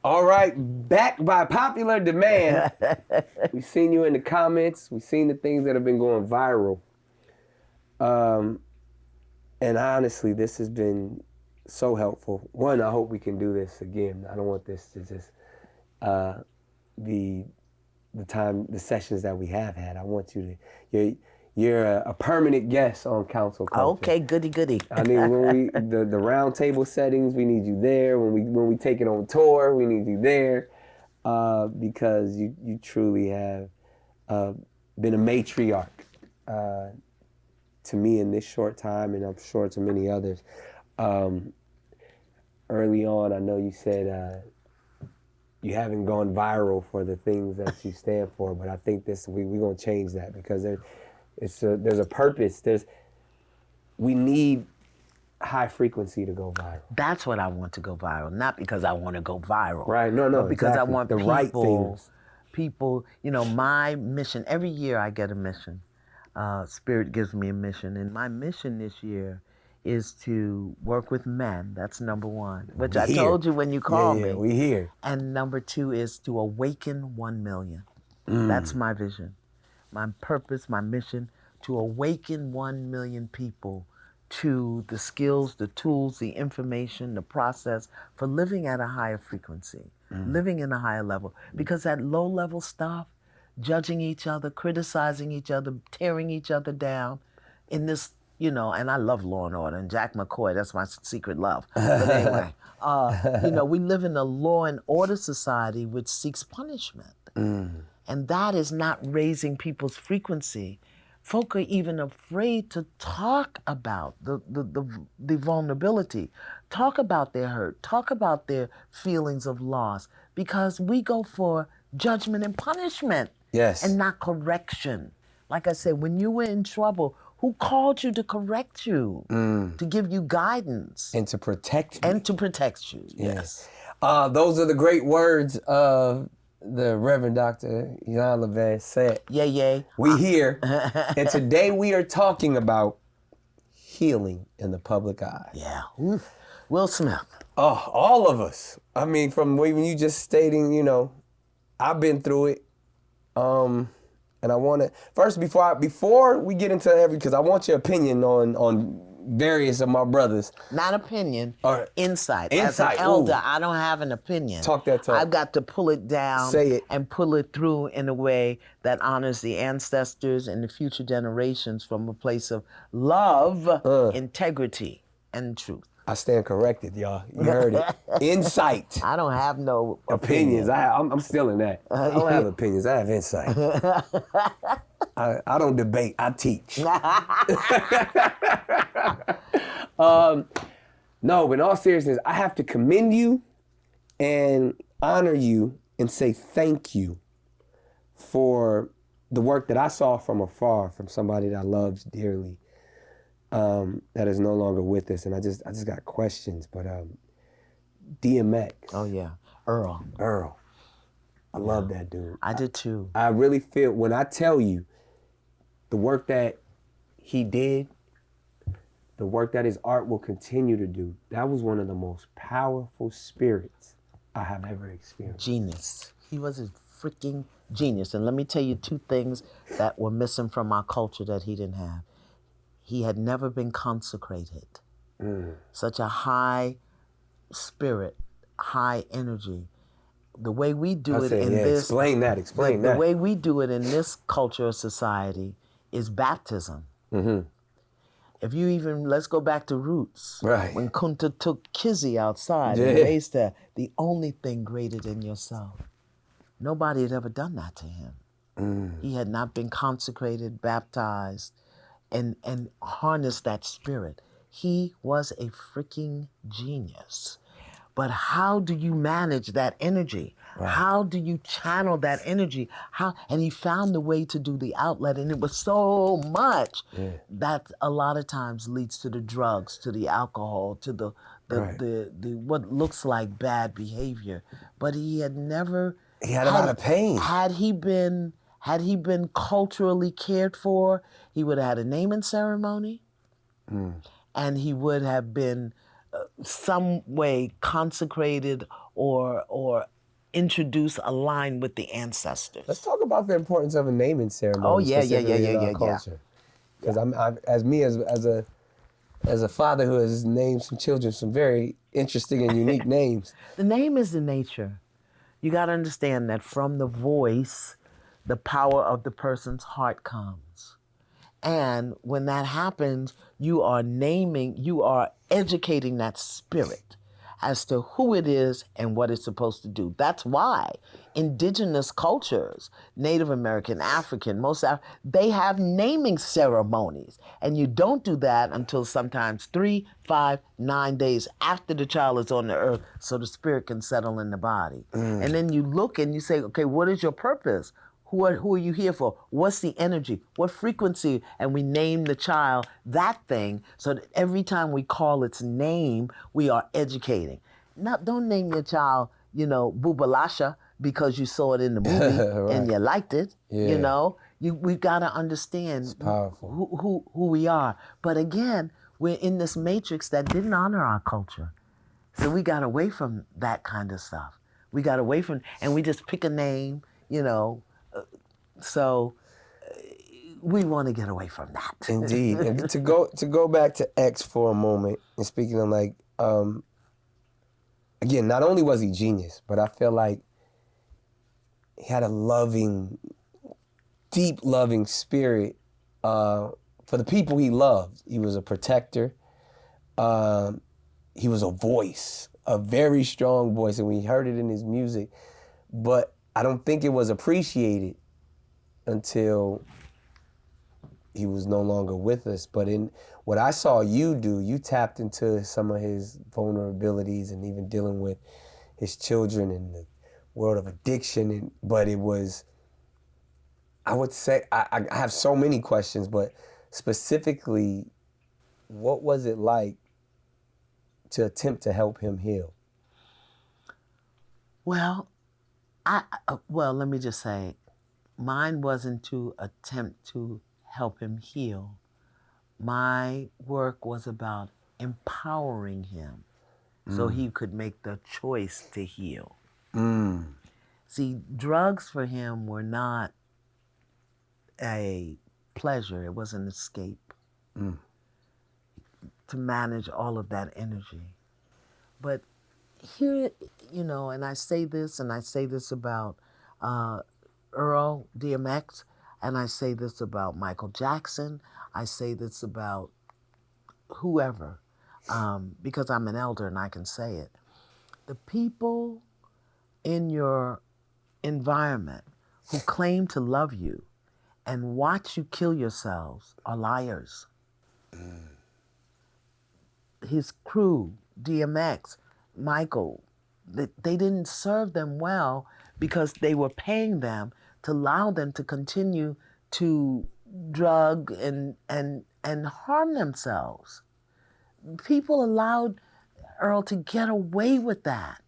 All right, back by popular demand. We've seen you in the comments. We've seen the things that have been going viral. And honestly, this has been so helpful. One, I hope we can do this again. I don't want this to just be the sessions that we have had. I want you to, you're a permanent guest on Counsel Culture. Okay, goody. I mean, when the round table settings, we need you there. When we take it on tour, we need you there, because you truly have been a matriarch to me in this short time, and I'm sure to many others. Early on, I know you said you haven't gone viral for the things that you stand for, but I think we're gonna change that, because there's a purpose. We need high frequency to go viral. That's what I want to go viral, not because I want to go viral. Right, no, but because exactly. I want the right things. People, my mission, every year I get a mission. Spirit gives me a mission, and my mission this year is to work with men. That's number one, which I told you when you called me. We here. And number two is to awaken 1 million. That's my vision, my purpose, my mission, to awaken 1 million people to the skills, the tools, the information, the process for living at a higher frequency, living in a higher level. Because that low level stuff, judging each other, criticizing each other, tearing each other down in this, and I love Law and Order, and Jack McCoy, that's my secret love. But anyway, we live in a law and order society which seeks punishment. And that is not raising people's frequency. Folk are even afraid to talk about the vulnerability, talk about their hurt, talk about their feelings of loss, because we go for judgment and punishment. Yes. And not correction. Like I said, when you were in trouble, who called you to correct you, to give you guidance? And to protect you. And to protect you, yes. Those are the great words of the Reverend Dr. Iyanla Vanzant. Yeah. We here, and today we are talking about healing in the public eye. Yeah. Oof. Will Smith. Oh, all of us. I mean, from when you just stating, I've been through it. And I want to first, before we get into because I want your opinion on various of my brothers. Not opinion, insight. Insight. As an elder, I don't have an opinion. Talk that talk. I've got to pull it down. Say it. And pull it through in a way that honors the ancestors and the future generations from a place of love, integrity, and truth. I stand corrected, y'all. You heard it. Insight. I don't have no opinions. I'm still in that. I don't have opinions. I have insight. I don't debate. I teach. No, but in all seriousness, I have to commend you and honor you and say thank you for the work that I saw from afar, from somebody that I loved dearly. That is no longer with us, and I just got questions. But DMX. Oh yeah, Earl. I love that dude. I did too. I really feel when I tell you the work that he did, the work that his art will continue to do. That was one of the most powerful spirits I have ever experienced. Genius. He was a freaking genius. And let me tell you two things that were missing from our culture that he didn't have. He had never been consecrated. Such a high spirit, high energy. The way we do it in this... Explain that. The way we do it in this culture of society is baptism. If you even, let's go back to roots. Right. When Kunta took Kizzy outside and raised her, the only thing greater than yourself. Nobody had ever done that to him. He had not been consecrated, baptized, and harnessed that spirit. He was a freaking genius. But how do you manage that energy? Right. How do you channel that energy? And he found the way to do the outlet, and it was so much that a lot of times leads to the drugs, to the alcohol, to the what looks like bad behavior. But he had never. He had a lot of pain. Had he been culturally cared for, he would have had a naming ceremony, and he would have been some way consecrated or introduce a line with the ancestors. Let's talk about the importance of a naming ceremony, Oh, yeah, specifically in our culture. Because as a father who has named some children some very interesting and unique names. The name is the nature. You got to understand that from the voice, the power of the person's heart comes. And when that happens, you are educating that spirit as to who it is and what it's supposed to do. That's why indigenous cultures, Native American, African, they have naming ceremonies. And you don't do that until sometimes 3, 5, 9 days after the child is on the earth so the spirit can settle in the body. And then you look and you say, okay, what is your purpose? Who are you here for? What's the energy? What frequency? And we name the child that thing so that every time we call its name, we are educating. Now, don't name your child, Bubalasha because you saw it in the movie Right. and you liked it. Yeah. We've got to understand It's powerful. who we are. But again, we're in this matrix that didn't honor our culture. So we got away from that kind of stuff. We got away from, and we just pick a name, So we want to get away from that. Indeed. And to go back to X for a moment, and speaking of again, not only was he genius, but I feel like he had a deep loving spirit for the people he loved. He was a protector. He was a voice, a very strong voice, and we heard it in his music. But I don't think it was appreciated until he was no longer with us. But in what I saw you do, you tapped into some of his vulnerabilities and even dealing with his children and the world of addiction. But it was, I would say, I have so many questions, but specifically, what was it like to attempt to help him heal? Well, let me just say, mine wasn't to attempt to help him heal. My work was about empowering him so he could make the choice to heal. See, drugs for him were not a pleasure. It was an escape to manage all of that energy. But here, and I say this about Earl DMX, and I say this about Michael Jackson, I say this about whoever, because I'm an elder and I can say it. The people in your environment who claim to love you and watch you kill yourselves are liars. His crew, DMX, Michael, they didn't serve them well because they were paying them to allow them to continue to drug and harm themselves. People allowed Earl to get away with that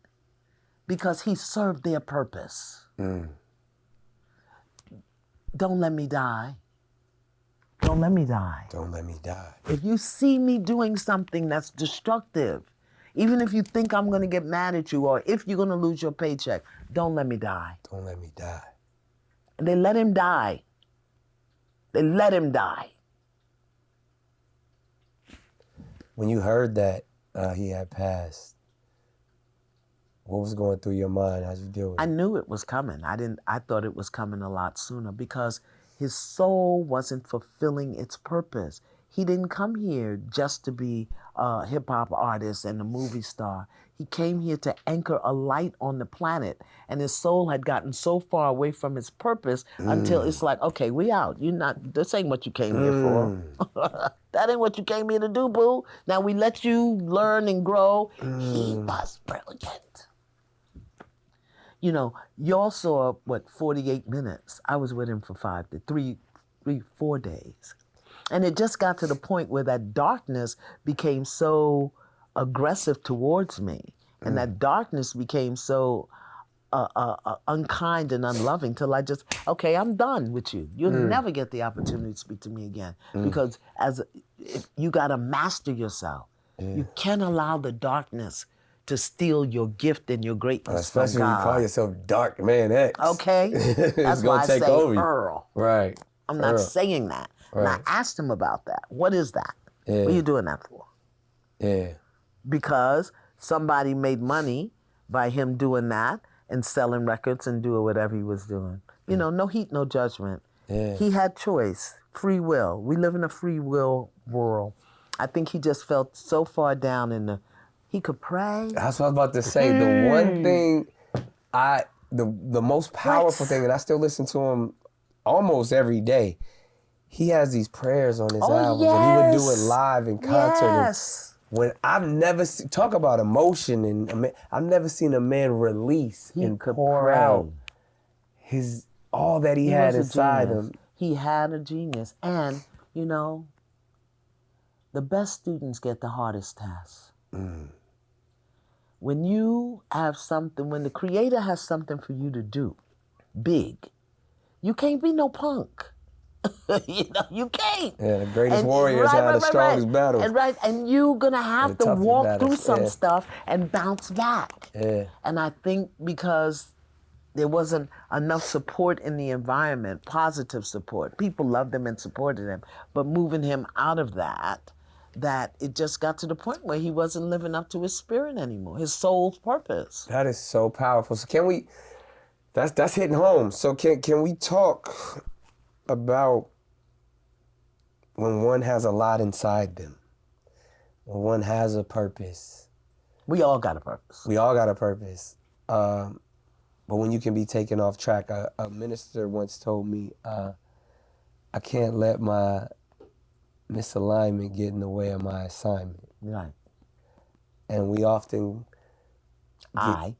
because he served their purpose. Don't let me die. Don't let me die. Don't let me die. If you see me doing something that's destructive, even if you think I'm going to get mad at you or if you're going to lose your paycheck, don't let me die. Don't let me die. And they let him die. They let him die. When you heard that he had passed, what was going through your mind? How'd you deal with it? I knew it was coming. I thought it was coming a lot sooner because his soul wasn't fulfilling its purpose. He didn't come here just to be a hip-hop artist and a movie star. He came here to anchor a light on the planet, and his soul had gotten so far away from its purpose until it's like, okay, we out. This ain't what you came here for. That ain't what you came here to do, boo. Now we let you learn and grow. He was brilliant. Y'all saw, 48 minutes. I was with him for 4 days. And it just got to the point where that darkness became so aggressive towards me. And that darkness became so unkind and unloving till I just, okay, I'm done with you. You'll never get the opportunity to speak to me again. Because if you got to master yourself. You can't allow the darkness to steal your gift and your greatness from Especially when you call God. yourself Dark Man X. Okay? It's That's why gonna I take say over you. Earl. Right. I'm not Earl. saying that. And I Right. asked him about that. What is that? Yeah. What are you doing that for? Yeah. Because somebody made money by him doing that and selling records and doing whatever he was doing. You know, no heat, no judgment. Yeah. He had choice, free will. We live in a free will world. I think he just felt so far down he could pray. That's what I was about to say. The one thing the most powerful thing, and I still listen to him almost every day, he has these prayers on his albums, and he would do it live in concert. Yes. And when I've never talk about emotion, and I've never seen a man release and pour out all that he had was a inside genius. him. He had a genius. And, you know, the best students get the hardest tests. When you have something, when the creator has something for you to do, big, you can't be no punk. You know, you can't. Yeah, the greatest warriors have the strongest battles. And you're going to have to toughest walk battles, through some yeah. stuff and bounce back. Yeah. And I think because there wasn't enough support in the environment, positive support. People loved him and supported him. But moving him out of that it just got to the point where he wasn't living up to his spirit anymore, his soul's purpose. That is so powerful. So can we, that's hitting home. So can we talk about when one has a lot inside them, when one has a purpose? We all got a purpose. We all got a purpose. But when you can be taken off track, a minister once told me, I can't let my misalignment get in the way of my assignment. Right. And we often I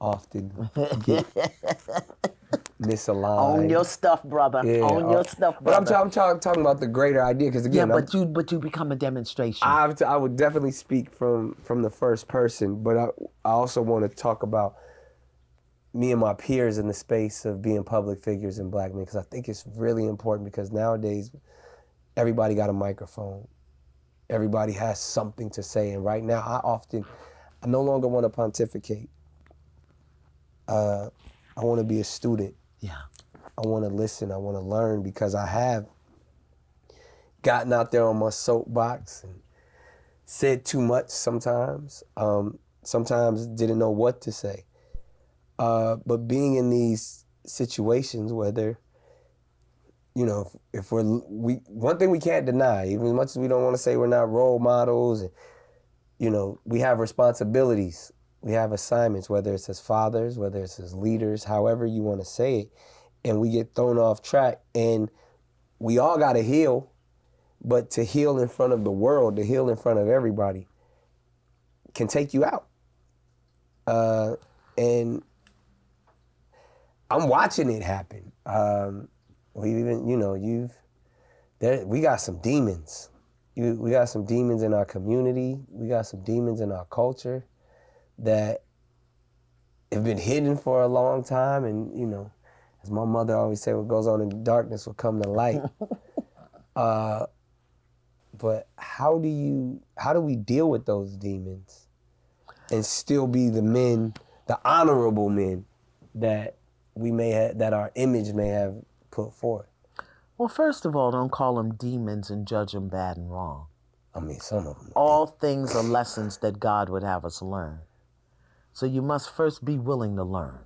often get misaligned. Own your stuff, brother. Yeah, Own your stuff, brother. But I'm talking about the greater idea, because again, but you become a demonstration. I would definitely speak from the first person, but I also want to talk about me and my peers in the space of being public figures in Black men, because I think it's really important, because nowadays everybody got a microphone. Everybody has something to say, and right now I no longer want to pontificate. I want to be a student. Yeah. I want to listen. I want to learn, because I have gotten out there on my soapbox and said too much sometimes. Sometimes didn't know what to say. But being in these situations, whether, you know, if one thing we can't deny, even as much as we don't want to say we're not role models, and, you know, we have responsibilities. We have assignments, whether it's as fathers, whether it's as leaders, however you want to say it, and we get thrown off track, and we all got to heal, but to heal in front of the world, to heal in front of everybody, can take you out. And I'm watching it happen. We got some demons. We got some demons in our community. We got some demons in our culture that have been hidden for a long time, and, you know, as my mother always said, what goes on in the darkness will come to light. But how do we deal with those demons and still be the men, the honorable men that we may have, that our image may have put forth? Well, first of all, don't call them demons and judge them bad and wrong. I mean, some of them. All things are lessons that God would have us learn. So you must first be willing to learn.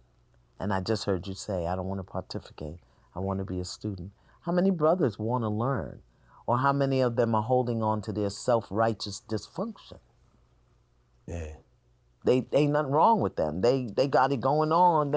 And I just heard you say, I don't want to pontificate. I want to be a student. How many brothers want to learn? Or how many of them are holding on to their self-righteous dysfunction? Yeah. They ain't nothing wrong with them. They got it going on.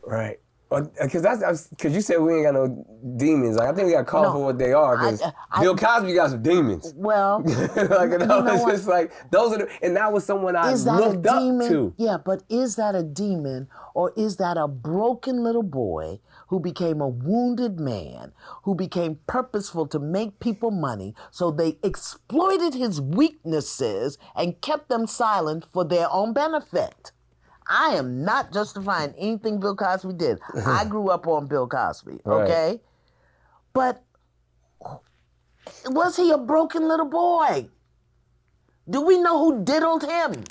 Right. Because you said we ain't got no demons. Like, I think we got to call for what they are. Because Bill Cosby got some demons. Well, it's just like those are, and that was someone I looked up to. Yeah, but is that a demon, or is that a broken little boy who became a wounded man, who became purposeful to make people money, so they exploited his weaknesses and kept them silent for their own benefit? I am not justifying anything Bill Cosby did. I grew up on Bill Cosby, okay? Right. But was he a broken little boy? Do we know who diddled him?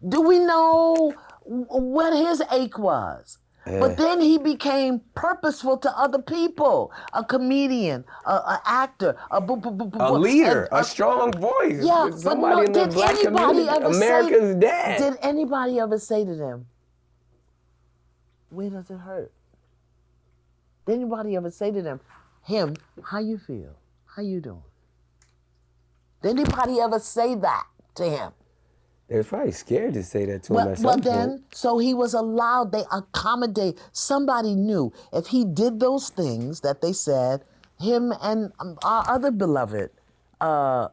Do we know what his ache was? But then he became purposeful to other people. A comedian, a actor, a leader, a strong voice. Yeah, Somebody in the black community. America's dad. Did anybody ever say to them, where does it hurt? Did anybody ever say to them, him, how you feel? How you doing? Did anybody ever say that to him? They was probably scared to say that to him at some Well, point. then, so he was allowed, they accommodate. Somebody knew if he did those things that they said, him and our other beloved, There's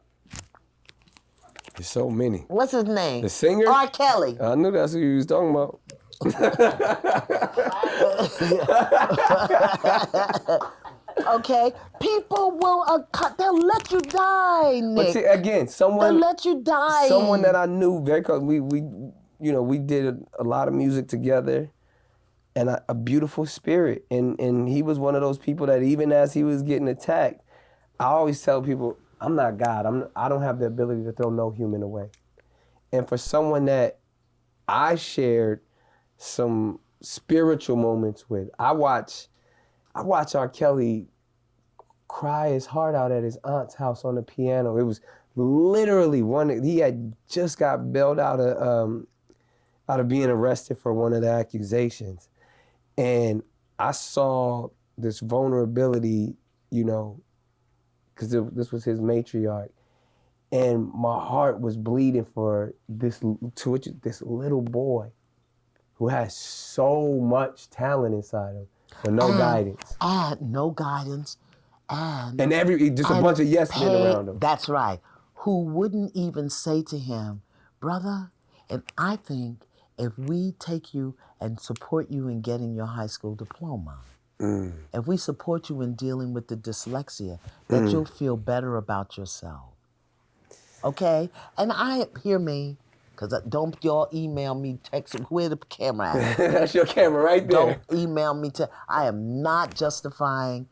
so many. what's his name? The singer? R. Kelly. I knew that's who you was talking about. Okay, people will they'll let you die, Nick. But see, again, They'll let you die. Someone that I knew very close. We did a lot of music together, and a beautiful spirit. And he was one of those people that even as he was getting attacked, I always tell people, I'm not God. I don't have the ability to throw no human away. And for someone that I shared some spiritual moments with, I watch R. Kelly cry his heart out at his aunt's house on the piano. It was literally he had just got bailed out of being arrested for one of the accusations. And I saw this vulnerability, because this was his matriarch. And my heart was bleeding for this little boy who has so much talent inside him. But no guidance. And no guidance. And just a bunch of yes men around him. That's right. Who wouldn't even say to him, brother, and I think if we take you and support you in getting your high school diploma, if we support you in dealing with the dyslexia, that you'll feel better about yourself. Okay? And hear me, because don't y'all email me, text, where the camera at? That's your camera right there. Don't email me. I am not justifying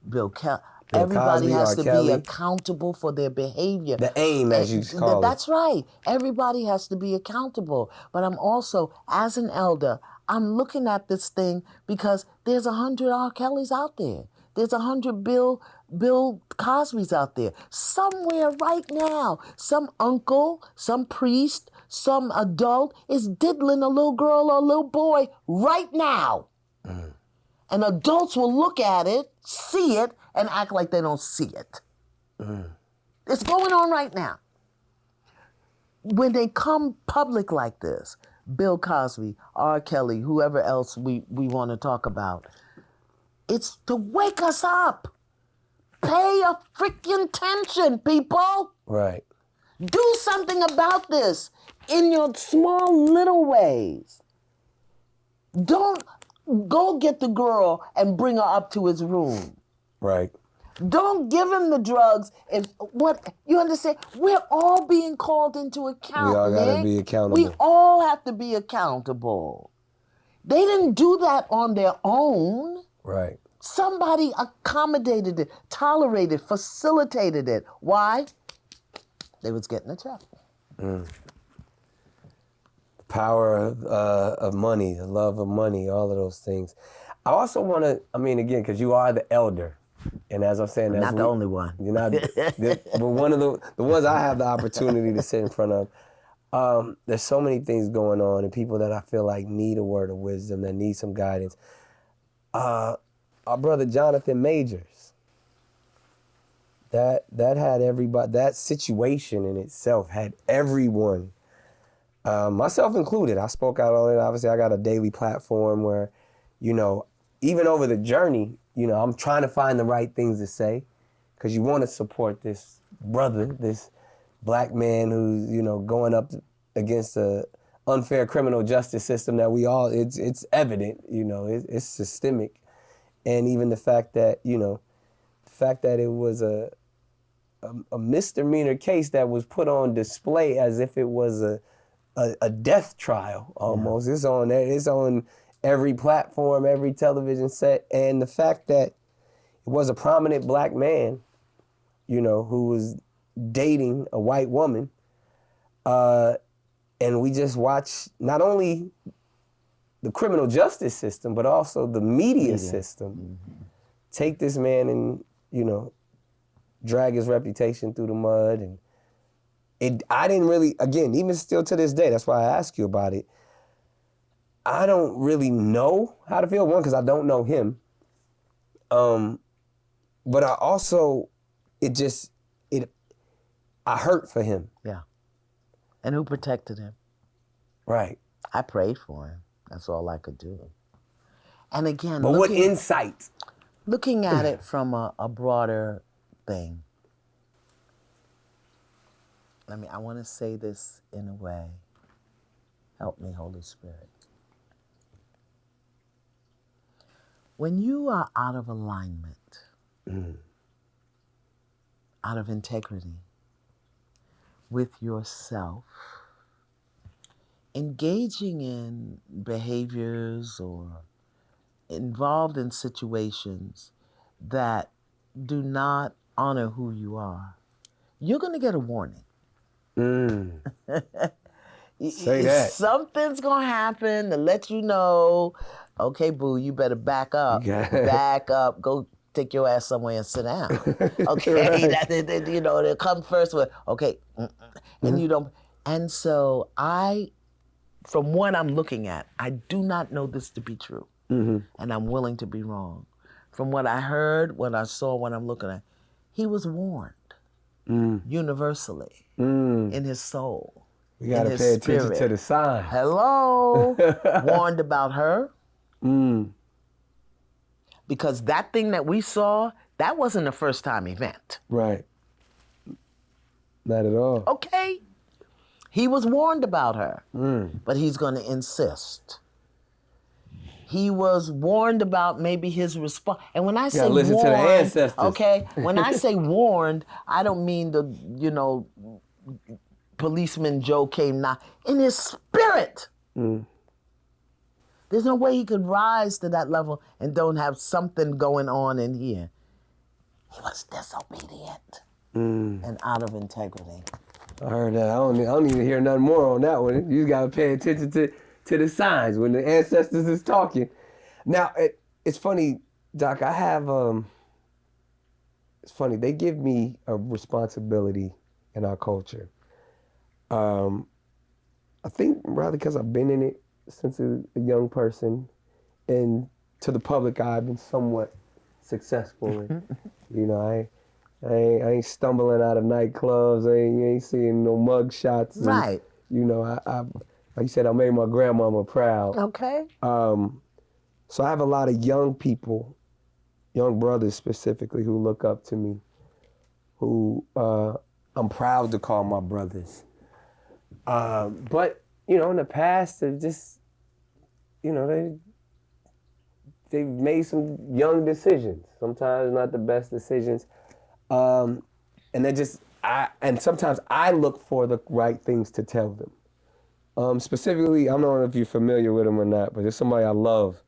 Bill Cosby. Everybody has to be accountable for their behavior. The aim, as you call it. That's right. Everybody has to be accountable. But I'm also, as an elder, I'm looking at this thing because there's 100 R. Kellys out there. There's 100 Bill Cosbys out there. Somewhere right now, some uncle, some priest, some adult is diddling a little girl or a little boy right now. And adults will look at it, see it, and act like they don't see it. It's going on right now. When they come public like this, Bill Cosby, R. Kelly, whoever else we want to talk about, it's to wake us up. Pay a freaking attention, people. Right. Do something about this in your small little ways. Don't go get the girl and bring her up to his room. Right. Don't give him the drugs. You understand? We're all being called into account. We all gotta Nick. be accountable. We all have to be accountable. They didn't do that on their own. Right. Somebody accommodated it, tolerated, facilitated it. Why? They was getting a check. The power of money, the love of money, all of those things. I also want to, again, because you are the elder. And as I'm saying, Not the only one. You're not, but one of the ones I have the opportunity to sit in front of. There's so many things going on, and people that I feel like need a word of wisdom, that need some guidance. Our brother Jonathan Majors. That had everybody. That situation in itself had everyone, myself included. I spoke out on it. Obviously, I got a daily platform where, even over the journey, I'm trying to find the right things to say, because you want to support this brother, this black man who's, going up against a unfair criminal justice system that it's evident, it's systemic. And even the fact that, it was a misdemeanor case that was put on display as if it was a death trial almost. Yeah. It's on every platform, every television set. And the fact that it was a prominent black man, who was dating a white woman, and we just watch not only the criminal justice system, but also the media system take this man and, you know, drag his reputation through the mud. And I didn't really, again, even still to this day, that's why I ask you about it. I don't really know how to feel, one, because I don't know him. But I also, I hurt for him. Yeah. And who protected him? Right. I prayed for him. That's all I could do. And again, but what insight? Looking at it from a broader thing. I want to say this in a way. Help me, Holy Spirit. When you are out of alignment, out of integrity with yourself, engaging in behaviors or involved in situations that do not honor who you are, you're going to get a warning. Say that. Something's going to happen to let you know, okay, boo, you better back up. Back up. Go take your ass somewhere and sit down. Okay? Right. You know, they'll come first with, okay. And you don't. And so from what I'm looking at, I do not know this to be true. And I'm willing to be wrong. From what I heard, what I saw, what I'm looking at, he was warned universally in his soul. We got to pay attention to the signs. Hello. Warned about her. Because that thing that we saw, that wasn't a first time event. Right. Not at all. Okay. He was warned about her, but he's going to insist. He was warned about maybe his response. And when I say listen warned, to the ancestors. Okay, when I say warned, I don't mean the, you know, policeman Joe came now. In his spirit. There's no way he could rise to that level and don't have something going on in here. He was disobedient and out of integrity. I heard that. I don't need to hear nothing more on that one. You got to pay attention to the signs when the ancestors is talking. Now, it's funny, Doc, I have, it's funny, they give me a responsibility in our culture. I think rather because I've been in it since a young person, and to the public eye, I've been somewhat successful. And, you know, I ain't stumbling out of nightclubs. You ain't seeing no mug shots. And, Right. You know, I like you said, I made my grandmama proud. Okay. So I have a lot of young people, young brothers specifically, who look up to me, who I'm proud to call my brothers. But, you know, in the past, they've just, you know, they've made some young decisions, sometimes not the best decisions. And sometimes I look for the right things to tell them. Specifically, I don't know if you're familiar with him or not, but there's somebody I love.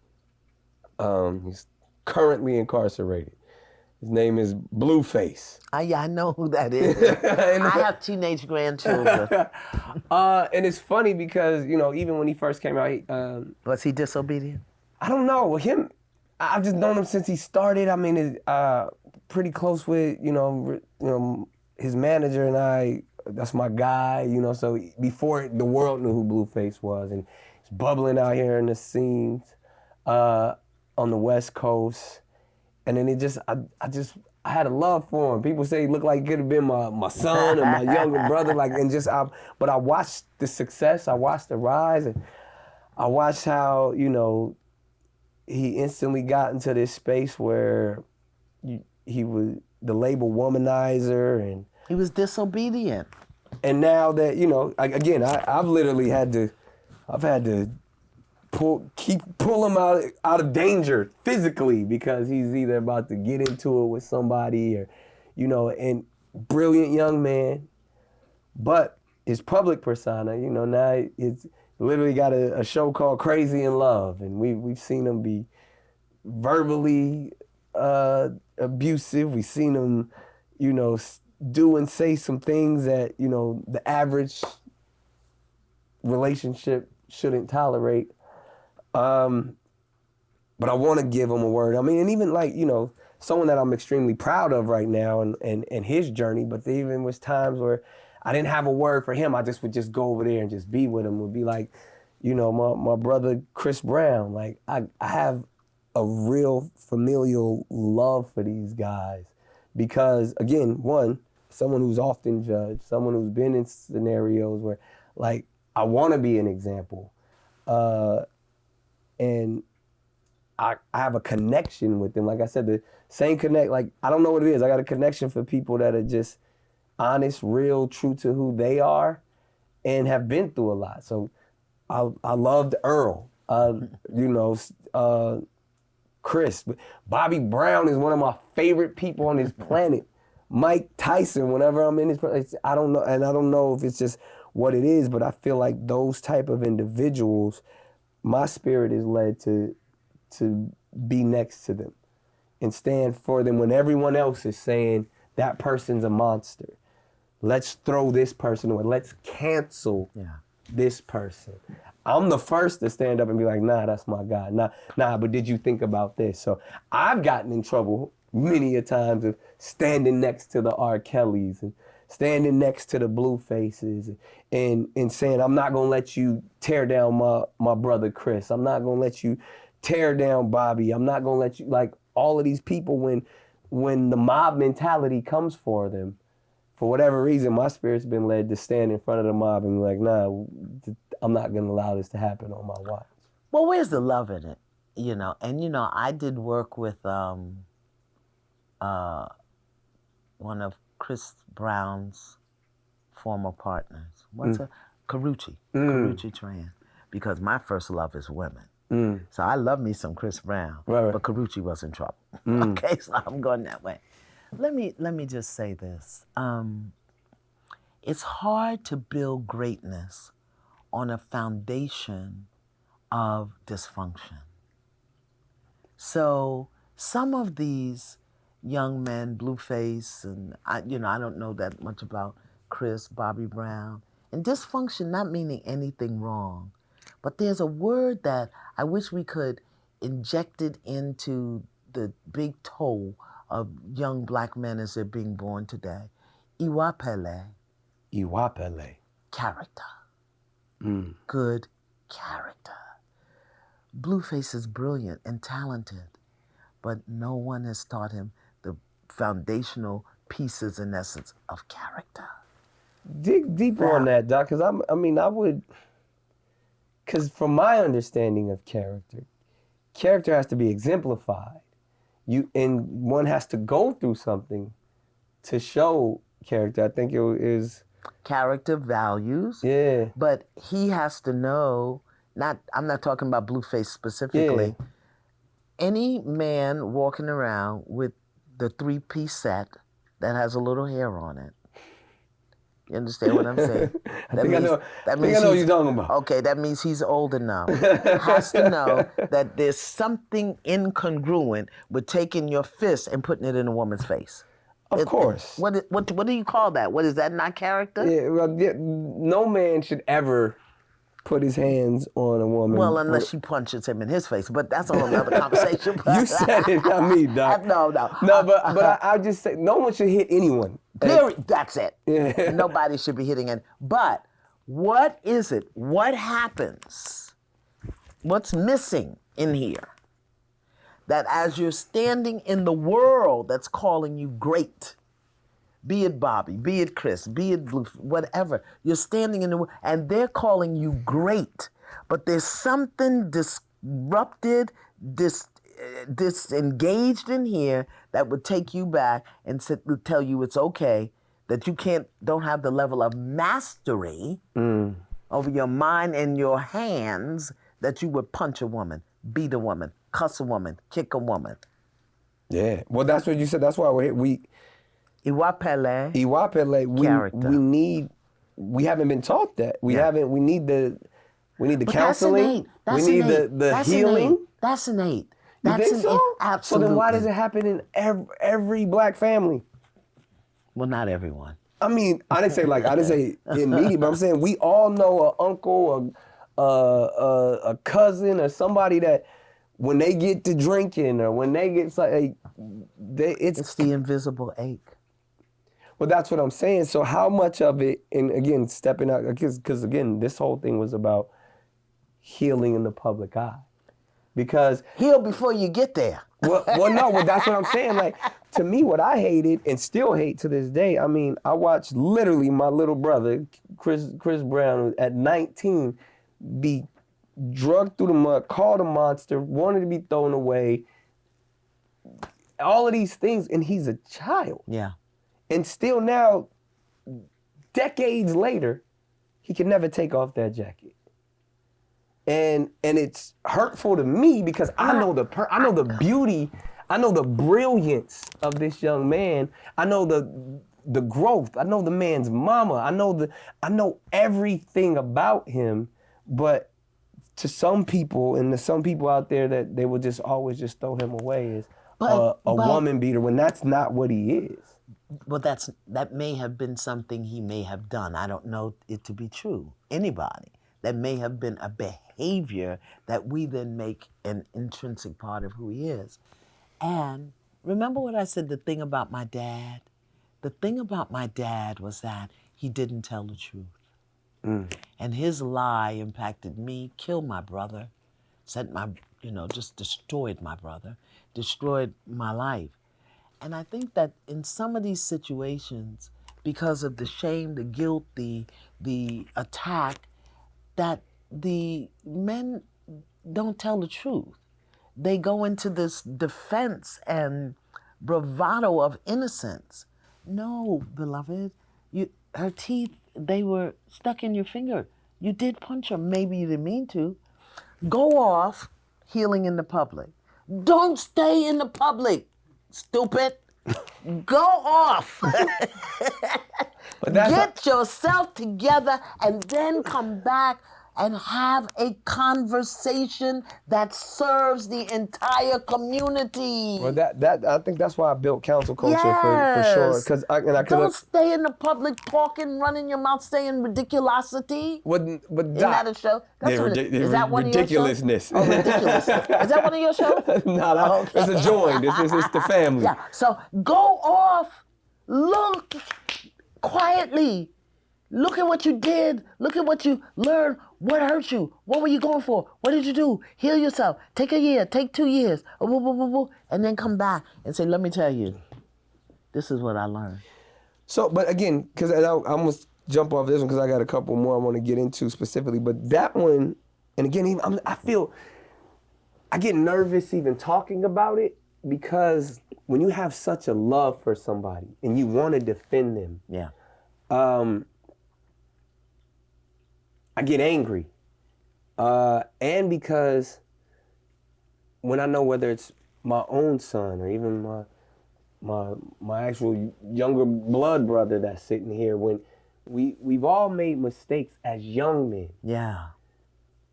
He's currently incarcerated. His name is Blueface. I know who that is. I have teenage grandchildren. And it's funny because, you know, even when he first came out, Was he disobedient? I don't know. With him, I've just known him since he started. I mean, pretty close with, you know, his manager and I. That's my guy, you know. So before the world knew who Blueface was, and he's bubbling out here in the scenes on the West Coast, and then I had a love for him. People say he looked like he could have been my son or my younger brother, but I watched the success, I watched the rise, and I watched how, you know, he instantly got into this space where he was the label womanizer, and He was disobedient. And now that, you know, again, I've literally had to pull him out of danger physically, because he's either about to get into it with somebody or, you know, and brilliant young man, but his public persona, you know, now it's literally got a show called Crazy in Love, and we've seen him be verbally abusive. We've seen him, you know, do and say some things that, you know, the average relationship shouldn't tolerate. But I want to give him a word. I mean, and even like, you know, someone that I'm extremely proud of right now and his journey, but there even was times where I didn't have a word for him. I just would just go over there and just be with him. Would be like, you know, my brother Chris Brown. Like I have a real familial love for these guys because, again, one, someone who's often judged, someone who's been in scenarios where, like, I want to be an example. And I have a connection with them. Like I said, the same connect, like, I don't know what it is. I got a connection for people that are just honest, real, true to who they are and have been through a lot. So I loved Earl, you know, Chris. Bobby Brown is one of my favorite people on this planet. Mike Tyson, whenever I'm in this place, I don't know, and I don't know if it's just what it is, but I feel like those type of individuals, my spirit is led to be next to them and stand for them when everyone else is saying that person's a monster. Let's throw this person away. Let's cancel this person. I'm the first to stand up and be like, nah, that's my guy. Nah, but did you think about this? So I've gotten in trouble many a times of standing next to the R. Kellys and standing next to the Bluefaces and saying, I'm not gonna let you tear down my brother Chris. I'm not gonna let you tear down Bobby. I'm not gonna let you, like, all of these people, when the mob mentality comes for them, for whatever reason, my spirit's been led to stand in front of the mob and be like, nah, I'm not gonna allow this to happen on my watch. Well, where's the love in it? You know, and you know, I did work with one of Chris Brown's former partners. Karuchi Tran, because my first love is women. So I love me some Chris Brown, but Karuchi was in trouble. Okay, so I'm going that way. Let me just say this. It's hard to build greatness on a foundation of dysfunction. So some of these young men, Blueface, and I don't know that much about Chris, Bobby Brown, and dysfunction not meaning anything wrong, but there's a word that I wish we could inject it into the big toe of young black men as they're being born today. Iwapele. Character. Good character. Blueface is brilliant and talented, but no one has taught him the foundational pieces and essence of character. Dig deeper on that, Doc, because because from my understanding of character has to be exemplified. And one has to go through something to show character. I think it is character, values. Yeah. But he has to know, I'm not talking about Blueface specifically. Yeah. Any man walking around with the 3-piece set that has a little hair on it. You understand what I'm saying? I think I know what you're talking about. Okay, that means he's old enough. Has to know that there's something incongruent with taking your fist and putting it in a woman's face. Of course. What do you call that? What is that, not character? Yeah, well, no man should ever put his hands on a woman. Well, unless she punches him in his face, but that's a whole other conversation. You said it, not me, Doc. No, but I just say no one should hit anyone. Period. That's it. Yeah. Nobody should be hitting it. But what is it? What happens? What's missing in here? That as you're standing in the world that's calling you great, be it Bobby, be it Chris, be it Blue, whatever, you're standing in the world and they're calling you great, but there's something disrupted, disengaged in here that would take you back and tell you it's okay, that you don't have the level of mastery over your mind and your hands that you would punch a woman, beat a woman, cuss a woman, kick a woman. Yeah, well, that's what you said. That's why we Iwapele. We haven't been taught that. We need the counseling. That's we need the healing. That's innate. You think so? Absolutely. So then why does it happen in every black family? Well, not everyone. I mean, I didn't say immediate, but I'm saying we all know an uncle, a cousin, or somebody that when they get to drinking or when they get It's the invisible ache. well, that's what I'm saying. So how much of it, and again, stepping out, because again, this whole thing was about healing in the public eye. Because Heal before you get there. well, that's what I'm saying. Like, to me, what I hated and still hate to this day, I mean, I watched literally my little brother, Chris Brown, at 19, be drugged through the mud, called a monster, wanted to be thrown away, all of these things, and he's a child. Yeah. And still now, decades later, he can never take off that jacket. And it's hurtful to me because I know the beauty, I know the brilliance of this young man. I know the growth. I know the man's mama. I know everything about him. But to some people, and to some people out there, that they will just always just throw him away as a woman beater when that's not what he is. Well, that may have been something he may have done. I don't know it to be true. Anybody. That may have been a behavior that we then make an intrinsic part of who he is. And remember what I said, the thing about my dad? The thing about my dad was that he didn't tell the truth. And his lie impacted me, killed my brother, just destroyed my brother, destroyed my life. And I think that in some of these situations, because of the shame, the guilt, the attack, that the men don't tell the truth. They go into this defense and bravado of innocence. No, beloved, her teeth, they were stuck in your finger. You did punch her. Maybe you didn't mean to. Go off healing in the public. Don't stay in the public, stupid. Go off. Get yourself together and then come back and have a conversation that serves the entire community. Well, that I think that's why I built Counsel Culture for sure. Because don't stay in the public talking, running your mouth, saying ridiculosity. Isn't that a show? Is that one ridiculousness. Of your shows? Oh, ridiculousness. Is that one of your shows? No, it's a joint. It's the family. Yeah. So go off. Look quietly. Look at what you did. Look at what you learned. What hurt you? What were you going for? What did you do? Heal yourself. Take a year. Take 2 years. And then come back and say, let me tell you, this is what I learned. So, but again, because I almost jump off this one because I got a couple more I want to get into specifically. But that one, and again, I get nervous even talking about it because when you have such a love for somebody and you want to defend them, I get angry. And because when I know whether it's my own son or even my actual younger blood brother that's sitting here, when we've all made mistakes as young men. Yeah.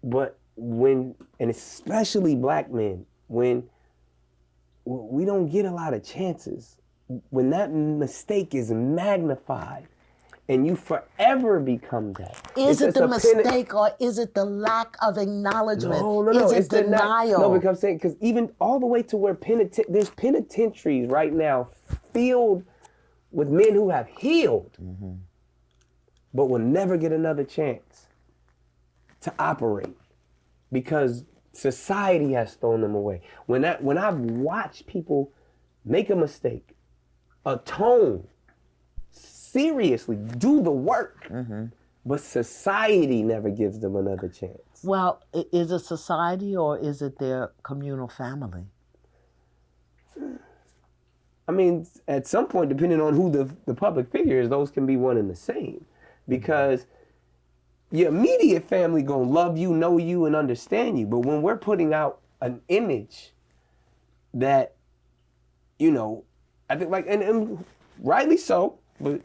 But and especially black men, when we don't get a lot of chances, when that mistake is magnified, and you forever become that. Is it the mistake or is it the lack of acknowledgement? No. Is it denial? No, because I'm saying, because even all the way to where there's penitentiaries right now filled with men who have healed, but will never get another chance to operate because society has thrown them away. When I've watched people make a mistake, atone, seriously do the work, but society never gives them another chance. Well, is it society or is it their communal family? I mean, at some point, depending on who the public figure is, those can be one and the same. Because your immediate family gonna love you, know you, and understand you. But when we're putting out an image that, I think and rightly so, but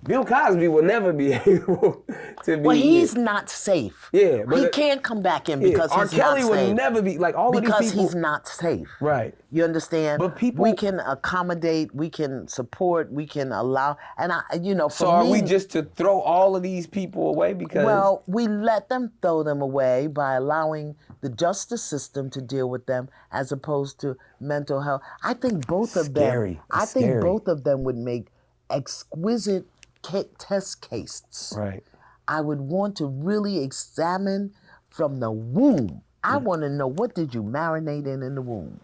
Bill Cosby will never be able to be. Well, he's not safe. Yeah, but he can't come back in yeah, because R. he's Kelly not will safe. never be like all of these Because people. he's not safe. Right. You understand? But people, we can accommodate, we can support, we can allow, and for so are me, we just to throw all of these people away because? well, we let them throw them away by allowing the justice system to deal with them as opposed to mental health. I think both of them. Scary. I It's think scary. both of them would make exquisite test cases. Right. I would want to really examine from the womb. I want to know, what did you marinate in the womb?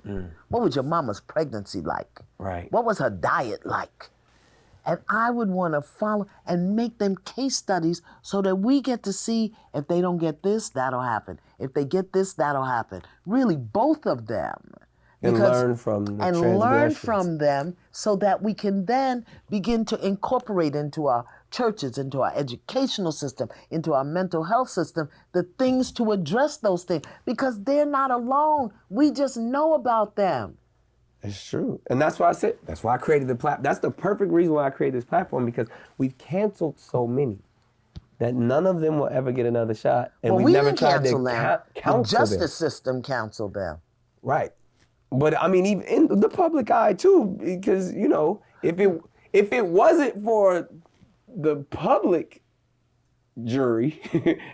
What was your mama's pregnancy like? Right. What was her diet like? And I would want to follow and make them case studies so that we get to see, if they don't get this, that'll happen. If they get this, that'll happen. Really, both of them. And learn from the transgressions. Them so that we can then begin to incorporate into our churches, into our educational system, into our mental health system, the things to address those things, because they're not alone. We just know about them. It's true. And that's why I created the platform. That's the perfect reason why I created this platform, because we've canceled so many that none of them will ever get another shot. And Well, we've never tried cancel to them. counsel The justice them. system counseled them. Right. But I mean, even in the public eye too, because, if it wasn't for the public jury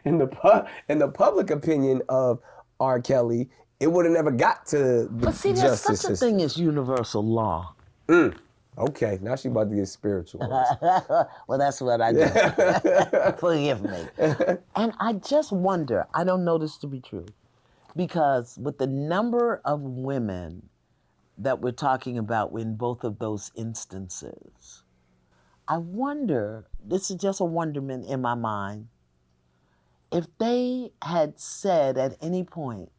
and the public opinion of R. Kelly, it would have never got to the But see, there's justice such a system. thing as universal law. Okay, now she's about to get spiritual. Well, that's what I do. Forgive me. And I just wonder, I don't know this to be true, because with the number of women that we're talking about in both of those instances, I wonder, this is just a wonderment in my mind, if they had said at any point,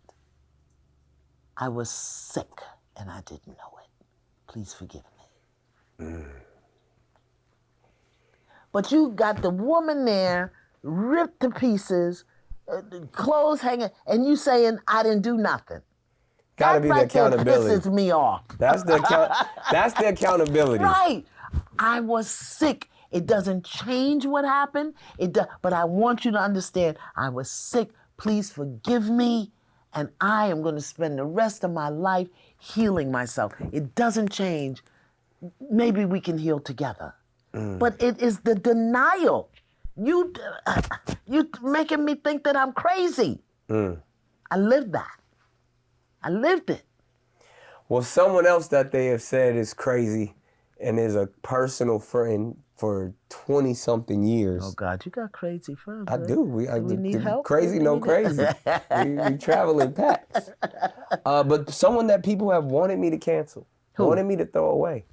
I was sick and I didn't know it, please forgive me. But you got the woman there, ripped to pieces, clothes hanging, and you saying, I didn't do nothing. Gotta be the accountability. That pisses me off. That's the accountability. Right. I was sick. It doesn't change what happened. But I want you to understand, I was sick. Please forgive me. And I am going to spend the rest of my life healing myself. It doesn't change. Maybe we can heal together. But it is the denial. You making me think that I'm crazy. I lived that. I lived it. Well, someone else that they have said is crazy and is a personal friend for 20-something years. Oh, God, you got crazy friends. I right? do. We need help. Crazy, no crazy. we travel in packs. But someone that people have wanted me to cancel, wanted me to throw away.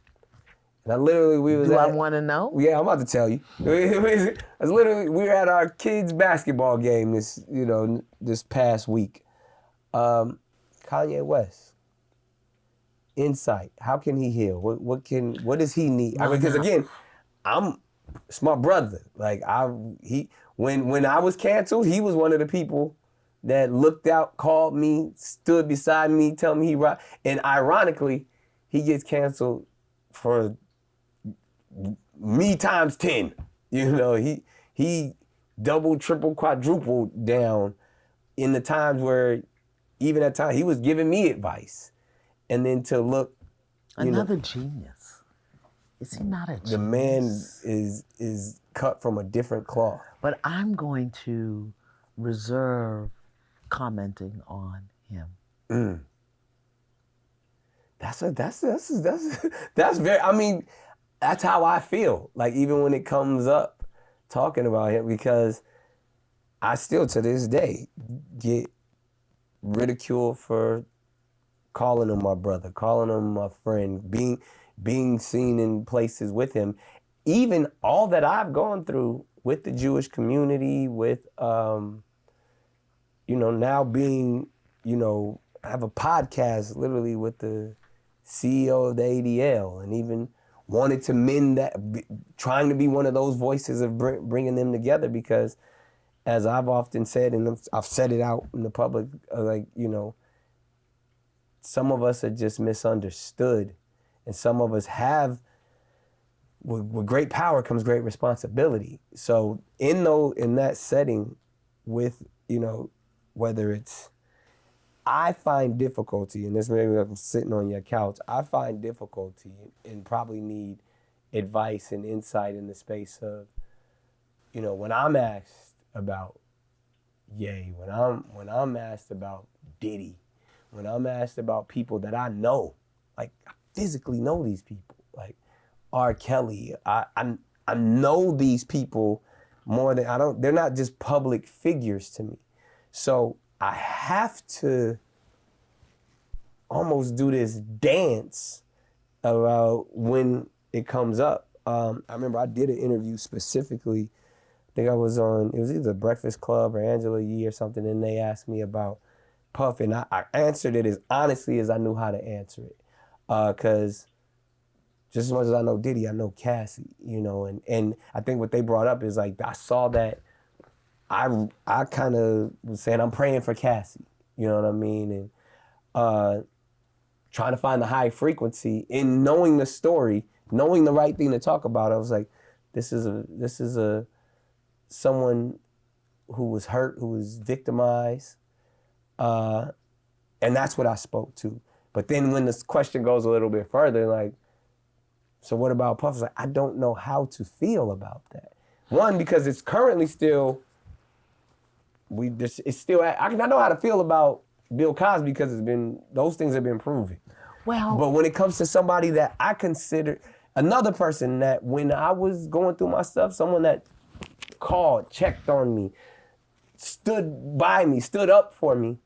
And I want to know? Yeah, I'm about to tell you. We were at our kids' basketball game this past week. Kanye West. Insight. How can he heal? What does he need? Because again, it's my brother. Like when I was canceled, he was one of the people that looked out, called me, stood beside me, telling me he right. And ironically, he gets canceled for me times 10. He double, triple, quadrupled down in the times where even at times he was giving me advice. And then to look, another genius. Is he not a genius? The man is cut from a different cloth. But I'm going to reserve commenting on him. That's very. I mean, that's how I feel. Like even when it comes up, talking about him, because I still to this day get ridiculed for calling him my brother, calling him my friend, being seen in places with him. Even all that I've gone through with the Jewish community, with now being, I have a podcast literally with the CEO of the ADL, and even wanted to mend that, trying to be one of those voices of bringing them together, because as I've often said, and I've said it out in the public, some of us are just misunderstood, and some of us have with great power comes great responsibility. So in that setting, with whether it's, I find difficulty, and this maybe I'm sitting on your couch, I find difficulty and probably need advice and insight in the space of, when I'm asked about Ye, when I'm asked about Diddy, when I'm asked about people that I know, like I physically know these people, like R. Kelly, I know these people more than they're not just public figures to me. So I have to almost do this dance about when it comes up. I remember I did an interview specifically, I think I was on, it was either Breakfast Club or Angela Yee or something, and they asked me about Puff, and I answered it as honestly as I knew how to answer it. Because just as much as I know Diddy, I know Cassie, and I think what they brought up is like, I saw that, I kind of was saying I'm praying for Cassie, you know what I mean? And trying to find the high frequency in knowing the story, knowing the right thing to talk about. I was like, this is a someone who was hurt, who was victimized, and that's what I spoke to. But then when this question goes a little bit further, like, so what about Puff? It's like, I don't know how to feel about that. One, because it's currently still, it's still, I know how to feel about Bill Cosby because those things have been proven. Well, but when it comes to somebody that I consider, another person that when I was going through my stuff, someone that called, checked on me, stood by me, stood up for me,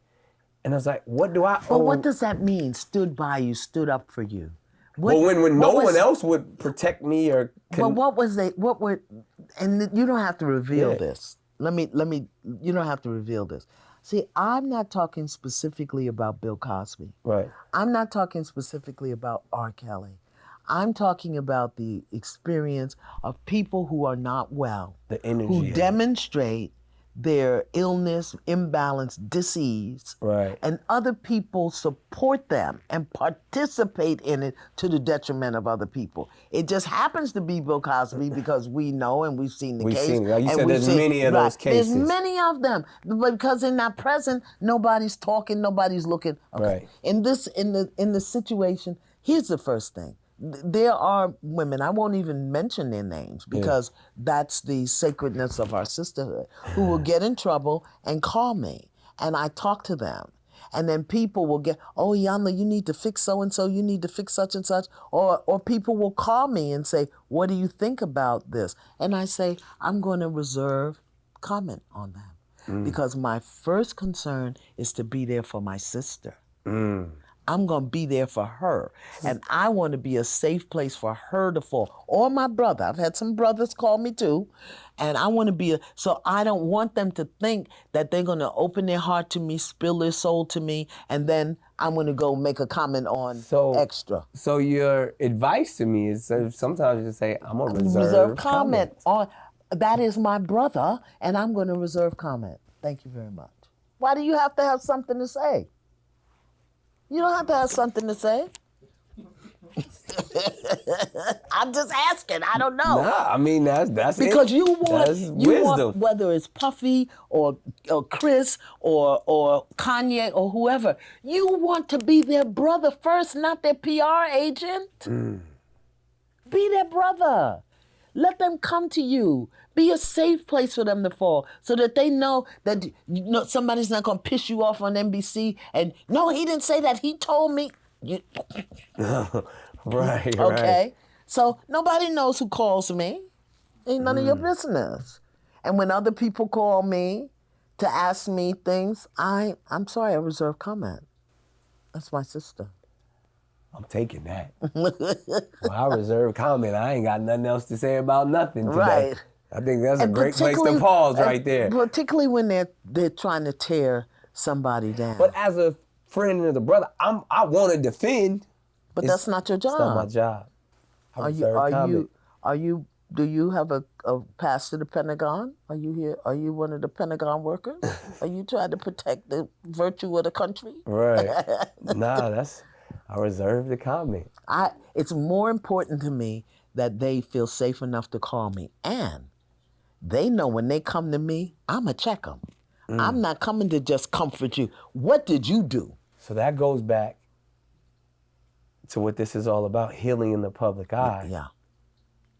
and I was like, what do I owe? But what does that mean? Stood by you, stood up for you. When no one else would protect me or. And you don't have to reveal this. You don't have to reveal this. See, I'm not talking specifically about Bill Cosby. Right. I'm not talking specifically about R. Kelly. I'm talking about the experience of people who are not well. The energy. Who demonstrate their illness, imbalance, disease. Right. And other people support them and participate in it to the detriment of other people. It just happens to be Bill Cosby because we know and we've seen the case. Like you said, there's many of those cases. There's many of them. But because they're not present, nobody's talking, nobody's looking. Okay. Right. In the situation, here's the first thing. There are women, I won't even mention their names because that's the sacredness of our sisterhood, who will get in trouble and call me. And I talk to them. And then people will get, oh, Iyanla, you need to fix so-and-so, you need to fix such and such. Or people will call me and say, what do you think about this? And I say, I'm going to reserve comment on them. Because my first concern is to be there for my sister. I'm going to be there for her. And I want to be a safe place for her to fall. Or my brother. I've had some brothers call me too. And I want to be so I don't want them to think that they're going to open their heart to me, spill their soul to me, and then I'm going to go make a comment on extra. So your advice to me is sometimes you say, I'm going to reserve comment on, that is my brother, and I'm going to reserve comment. Thank you very much. Why do you have to have something to say? You don't have to have something to say. I'm just asking. I don't know. Nah, I mean that's because it. you want whether it's Puffy or Chris or Kanye or whoever, you want to be their brother first, not their PR agent. Be their brother. Let them come to you. Be a safe place for them to fall so that they know that somebody's not going to piss you off on NBC and, no, he didn't say that. He told me. Right. Okay? So nobody knows who calls me. Ain't none of your business. And when other people call me to ask me things, I'm sorry, I reserve comment. That's my sister. I'm taking that. Well, I reserve comment. I ain't got nothing else to say about nothing today. Right. I think that's a great place to pause right there. Particularly when they're trying to tear somebody down. But as a friend and as a brother, I want to defend. But that's not your job. It's not my job. Do you have a pass to the Pentagon? Are you here? Are you one of the Pentagon workers? Are you trying to protect the virtue of the country? Right. Nah, I reserve the comment. It's more important to me that they feel safe enough to call me. And they know when they come to me, I'm going to check them. I'm not coming to just comfort you. What did you do? So that goes back to what this is all about, healing in the public eye. Yeah.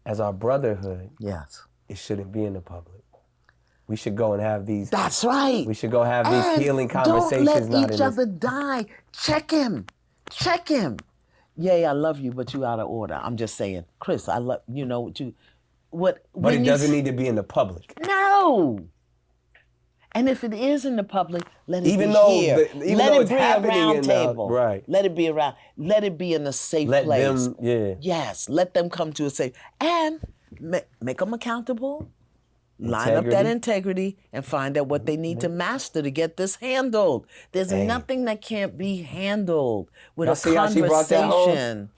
As our brotherhood, Yes. it shouldn't be in the public. We should go and have these. That's right. We should go have these And healing conversations. Don't let each in other die. Check him. Check him. Yay, I love you, but you out of order. I'm just saying, Chris, I love you. Know what you. What? But it doesn't need to be in the public. No. And if it is in the public, let it Even be though here. even let though it it's be a happening round in table. right. Let it be around. Let it be in a safe Let place. them, yeah. Yes. Let them come to a safe and make them accountable. Line up that integrity and find out what they need to master to get this handled. There's nothing that can't be handled with a conversation.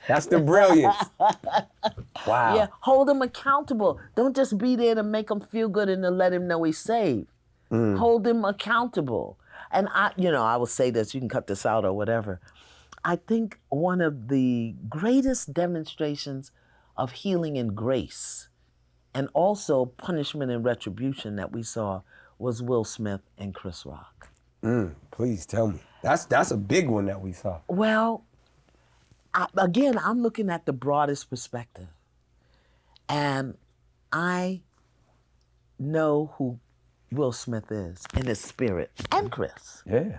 That's the brilliance. Wow. Yeah, hold him accountable. Don't just be there to make him feel good and to let him know he's safe. Hold him accountable. And I will say this, you can cut this out or whatever. I think one of the greatest demonstrations of healing and grace and also punishment and retribution that we saw was Will Smith and Chris Rock. Please tell me. That's a big one that we saw. Well, again, I'm looking at the broadest perspective. And I know who Will Smith is in his spirit, and Chris. Yeah.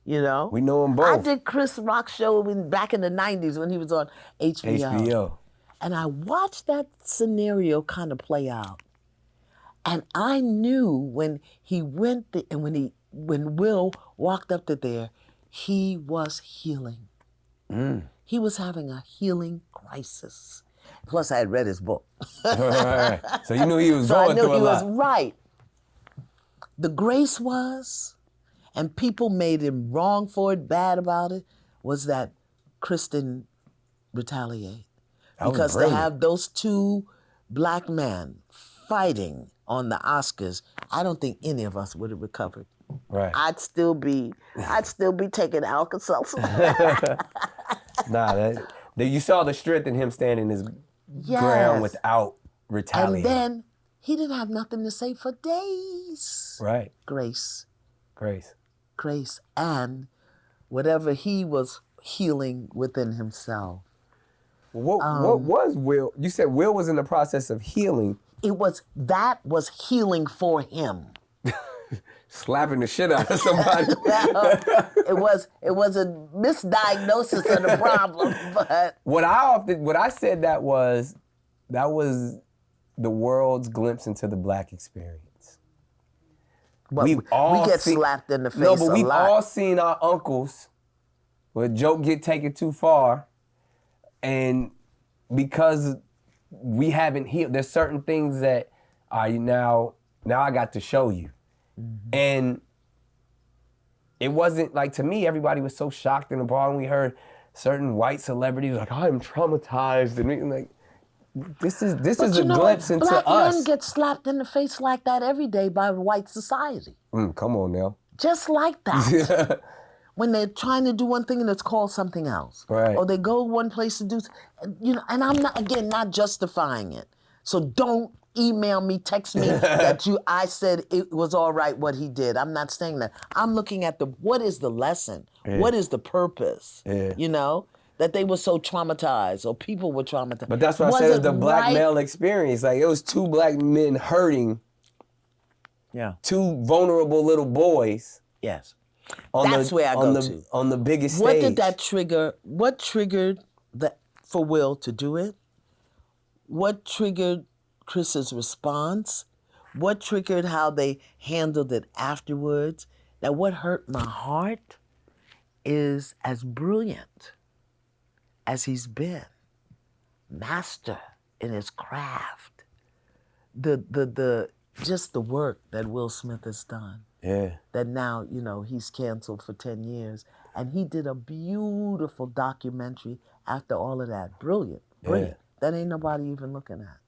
You know? We know them both. I did Chris Rock's show back in the 90s when he was on HBO. And I watched that scenario kind of play out. And I knew when he went and when Will walked up to there, he was healing. He was having a healing crisis. Plus, I had read his book. Right. So you knew he was going through a lot. So I knew he was right. The grace was, and people made him wrong for it, bad about it, was that Chris didn't retaliate. Because to have those two black men fighting on the Oscars, I don't think any of us would have recovered. Right. I'd still be taking Alka-Seltzer. You saw the strength in him standing his ground without retaliating. And then he didn't have nothing to say for days. Right. Grace. And whatever he was healing within himself. What was Will? You said Will was in the process of healing. That was healing for him. Slapping the shit out of somebody. It was a misdiagnosis of the problem, but what I said that was the world's glimpse into the black experience. We get slapped in the face a lot. No, but we've all seen our uncles where a joke get taken too far, and because we haven't healed, there's certain things that now I got to show you. And it wasn't like, to me, everybody was so shocked and appalled when we heard certain white celebrities like, I'm traumatized, and like, this is a glimpse into us. Black men get slapped in the face like that every day by white society. Come on now. Just like that. When they're trying to do one thing and it's called something else. Right. Or they go one place to do, and I'm not justifying it. So don't email me, text me that I said it was all right what he did. I'm not saying that. I'm looking at what is the lesson? Yeah. What is the purpose? Yeah. That they were so traumatized or people were traumatized. But that's what I said is the black male experience. Like, it was two black men hurting two vulnerable little boys. Yes. That's where I go to. On the biggest stage. What did that trigger? What triggered for Will to do it? What triggered Chris's response? What triggered how they handled it afterwards? Now, what hurt my heart is, as brilliant as he's been, master in his craft, just the work that Will Smith has done. Yeah. That now, he's canceled for 10 years. And he did a beautiful documentary after all of that. Brilliant. Yeah. That ain't nobody even looking at.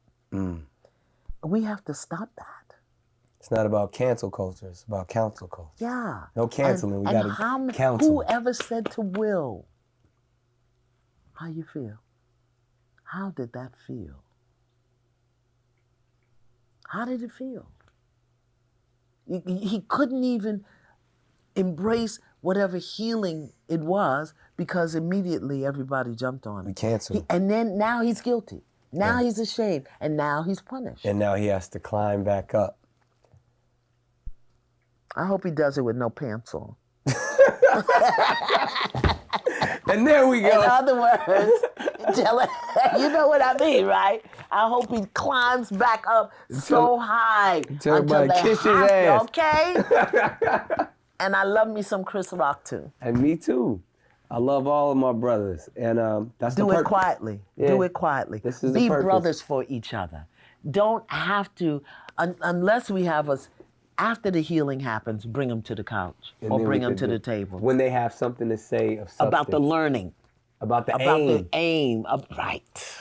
We have to stop that. It's not about cancel culture. It's about counsel culture. Yeah. No canceling. We got to counsel. Whoever said to Will, how you feel? How did that feel? How did it feel? He couldn't even embrace whatever healing it was because immediately everybody jumped on We it. canceled him. And then now he's guilty. Now he's ashamed. And now he's punished. And now he has to climb back up. I hope he does it with no pants on. And there we go. In other words, you know what I mean, right? I hope he climbs back up so high Tell until everybody they kiss his have to, ass. okay? And I love me some Chris Rock too. And me too. I love all of my brothers. And that's Do the it purpose. quietly. Yeah. Do it quietly. This is the Be purpose. brothers for each other. Don't have to, unless we have us, after the healing happens, bring them to the couch And or then bring we them could to do- the table. When they have something to say of substance. About the learning. About the About aim. the aim of, right.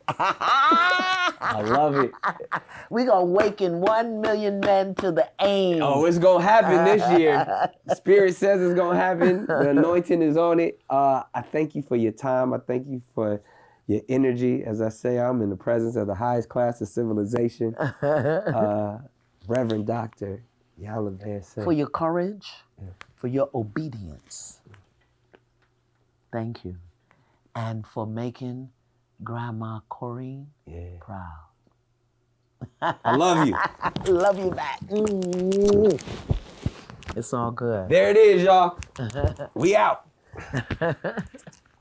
I love it. We're going to awaken 1 million men to the aim. Oh, it's going to happen this year. Spirit says it's going to happen. The anointing is on it. I thank you for your time. I thank you for your energy. As I say, I'm in the presence of the highest class of civilization. Reverend Dr. Iyanla Vanzant. For your courage, for your obedience. Thank you. And for making Grandma Corrine proud. I love you. Love you back. Mm. It's all good. There it is, y'all. We out.